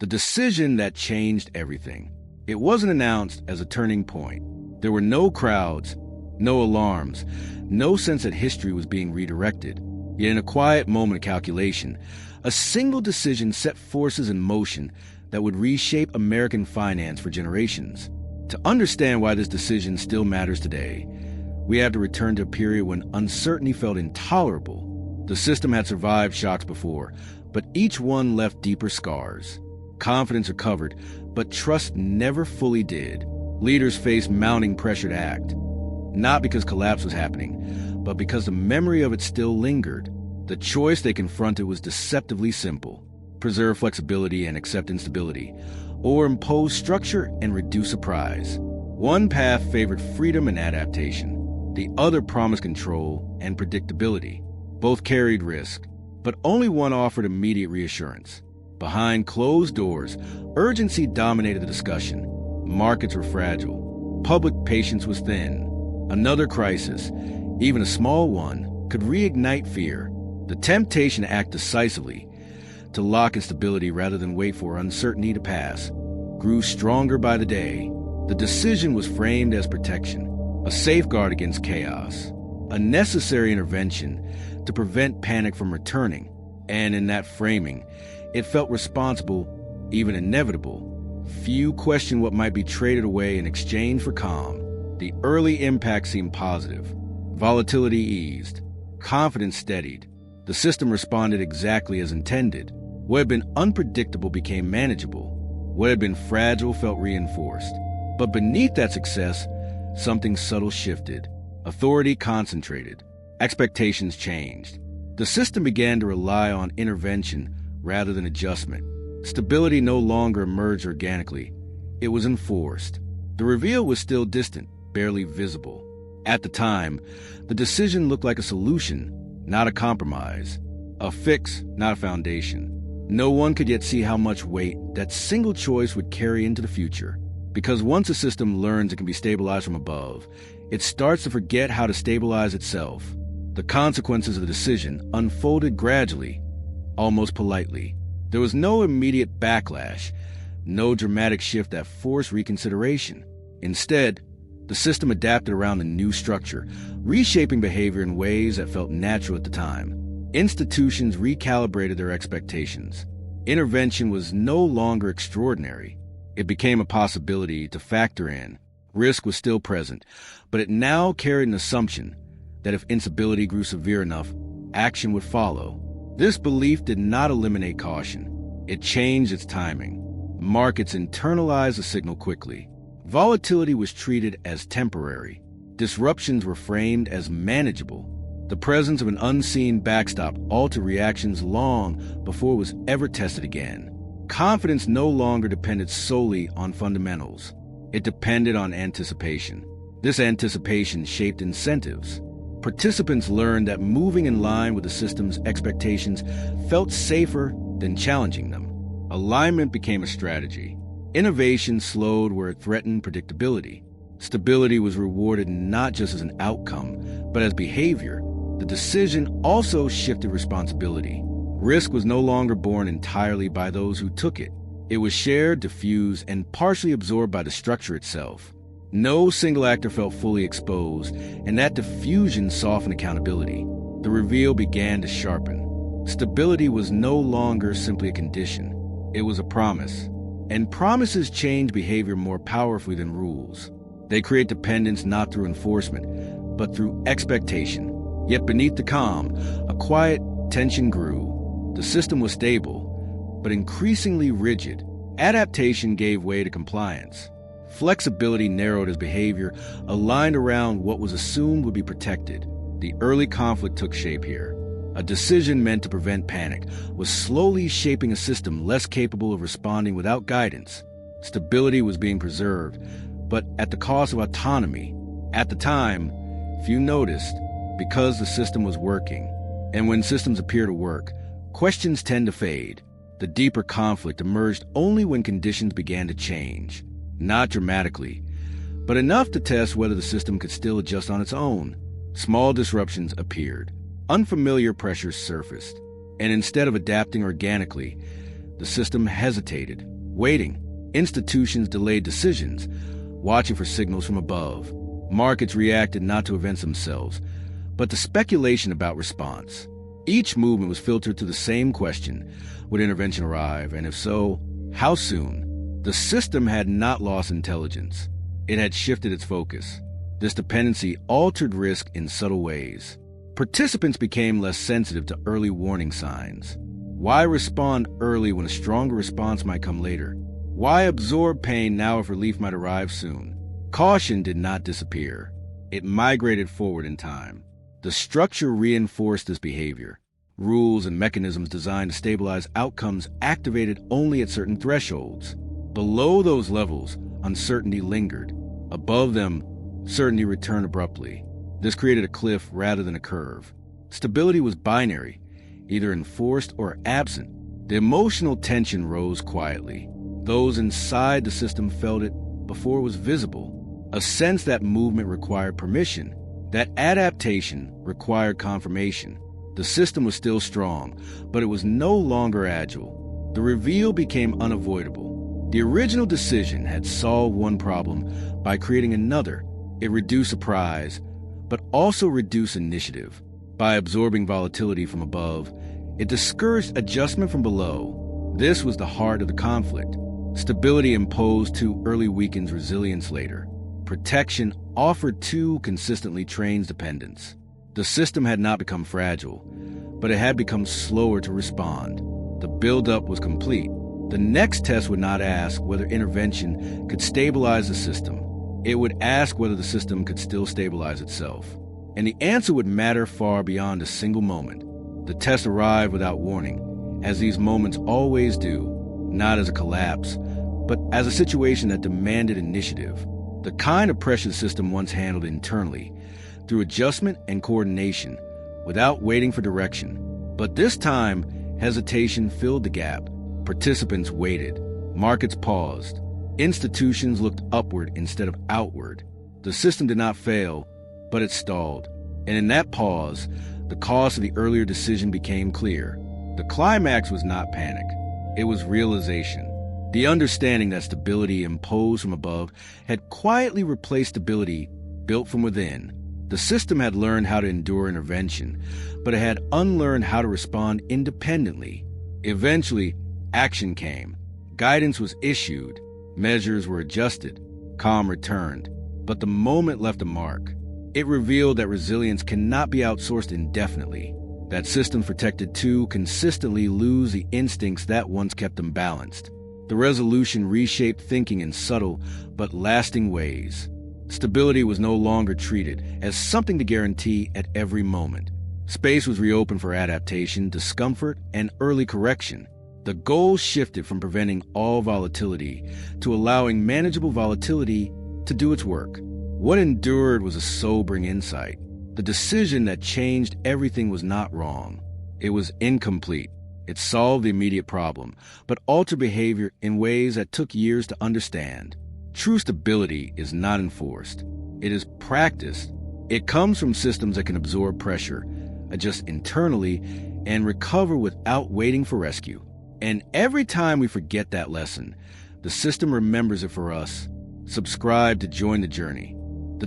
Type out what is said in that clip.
The decision that changed everything. It wasn't announced as a turning point. There were no crowds, no alarms, no sense that history was being redirected. Yet in a quiet moment of calculation, a single decision set forces in motion that would reshape American finance for generations. To understand why this decision still matters today, we have to return to a period when uncertainty felt intolerable. The system had survived shocks before, but each one left deeper scars. Confidence recovered, but trust never fully did. Leaders faced mounting pressure to act, not because collapse was happening, but because the memory of it still lingered. The choice they confronted was deceptively simple: preserve flexibility and accept instability, or impose structure and reduce surprise. One path favored freedom and adaptation. The other promised control and predictability. Both carried risk, but only one offered immediate reassurance. Behind closed doors, urgency dominated the discussion. Markets were fragile. Public patience was thin. Another crisis, even a small one, could reignite fear. The temptation to act decisively, to lock in stability rather than wait for uncertainty to pass, grew stronger by the day. The decision was framed as protection, a safeguard against chaos, a necessary intervention to prevent panic from returning. And in that framing, it felt responsible, even inevitable. Few questioned what might be traded away in exchange for calm. The early impact seemed positive. Volatility eased. Confidence steadied. The system responded exactly as intended. What had been unpredictable became manageable. What had been fragile felt reinforced. But beneath that success, something subtle shifted. Authority concentrated. Expectations changed. The system began to rely on intervention rather than adjustment. Stability no longer emerged organically. It was enforced. The reveal was still distant, barely visible. At the time, the decision looked like a solution, not a compromise. A fix, not a foundation. No one could yet see how much weight that single choice would carry into the future. Because once a system learns it can be stabilized from above, it starts to forget how to stabilize itself. The consequences of the decision unfolded gradually, almost politely. There was no immediate backlash, no dramatic shift that forced reconsideration. Instead, the system adapted around the new structure, reshaping behavior in ways that felt natural at the time. Institutions recalibrated their expectations. Intervention was no longer extraordinary. It became a possibility to factor in. Risk was still present, but it now carried an assumption that if instability grew severe enough, action would follow. This belief did not eliminate caution. It changed its timing. Markets internalized the signal quickly. Volatility was treated as temporary. Disruptions were framed as manageable. The presence of an unseen backstop altered reactions long before it was ever tested again. Confidence no longer depended solely on fundamentals. It depended on anticipation. This anticipation shaped incentives. Participants learned that moving in line with the system's expectations felt safer than challenging them. Alignment became a strategy. Innovation slowed where it threatened predictability. Stability was rewarded not just as an outcome, but as behavior. The decision also shifted responsibility. Risk was no longer borne entirely by those who took it. It was shared, diffused, and partially absorbed by the structure itself. No single actor felt fully exposed, and that diffusion softened accountability. The reveal began to sharpen. Stability was no longer simply a condition. It was a promise. And promises change behavior more powerfully than rules. They create dependence not through enforcement, but through expectation. Yet beneath the calm, a quiet tension grew. The system was stable, but increasingly rigid. Adaptation gave way to compliance. Flexibility narrowed as behavior, aligned around what was assumed would be protected. The early conflict took shape here. A decision meant to prevent panic was slowly shaping a system less capable of responding without guidance. Stability was being preserved, but at the cost of autonomy. At the time, few noticed, because the system was working. And when systems appear to work, questions tend to fade. The deeper conflict emerged only when conditions began to change. Not dramatically, but enough to test whether the system could still adjust on its own. Small disruptions appeared. Unfamiliar pressures surfaced. And instead of adapting organically, The system hesitated, waiting. Institutions delayed decisions, watching for signals from above. Markets reacted not to events themselves, but to speculation about response. Each movement was filtered to the same question: would intervention arrive, and if so, how soon? The system had not lost intelligence. It had shifted its focus. This dependency altered risk in subtle ways. Participants became less sensitive to early warning signs. Why respond early when a stronger response might come later? Why absorb pain now if relief might arrive soon? Caution did not disappear. It migrated forward in time. The structure reinforced this behavior. Rules and mechanisms designed to stabilize outcomes activated only at certain thresholds. Below those levels, uncertainty lingered. Above them, certainty returned abruptly. This created a cliff rather than a curve. Stability was binary, either enforced or absent. The emotional tension rose quietly. Those inside the system felt it before it was visible. A sense that movement required permission, that adaptation required confirmation. The system was still strong, but it was no longer agile. The reveal became unavoidable. The original decision had solved one problem by creating another. It reduced surprise, but also reduced initiative. By absorbing volatility from above, it discouraged adjustment from below. This was the heart of the conflict. Stability imposed too early weakens resilience later. Protection offered too consistently trains dependence. The system had not become fragile, but it had become slower to respond. The buildup was complete. The next test would not ask whether intervention could stabilize the system. It would ask whether the system could still stabilize itself. And the answer would matter far beyond a single moment. The test arrived without warning, as these moments always do, not as a collapse, but as a situation that demanded initiative. The kind of pressure the system once handled internally, through adjustment and coordination, without waiting for direction. But this time, hesitation filled the gap. Participants waited. Markets paused. Institutions looked upward instead of outward. The system did not fail, but it stalled. And in that pause, the cost of the earlier decision became clear. The climax was not panic. It was realization. The understanding that stability imposed from above had quietly replaced stability built from within. The system had learned how to endure intervention, but it had unlearned how to respond independently. Eventually, action came. Guidance was issued. Measures were adjusted. Calm returned. But the moment left a mark. It revealed that resilience cannot be outsourced indefinitely. That systems protected too consistently lose the instincts that once kept them balanced. The resolution reshaped thinking in subtle but lasting ways. Stability was no longer treated as something to guarantee at every moment. Space was reopened for adaptation, discomfort, and early correction. The goal shifted from preventing all volatility to allowing manageable volatility to do its work. What endured was a sobering insight. The decision that changed everything was not wrong. It was incomplete. It solved the immediate problem, but altered behavior in ways that took years to understand. True stability is not enforced. It is practiced. It comes from systems that can absorb pressure, adjust internally, and recover without waiting for rescue. And every time we forget that lesson, the system remembers it for us. Subscribe to join the journey. The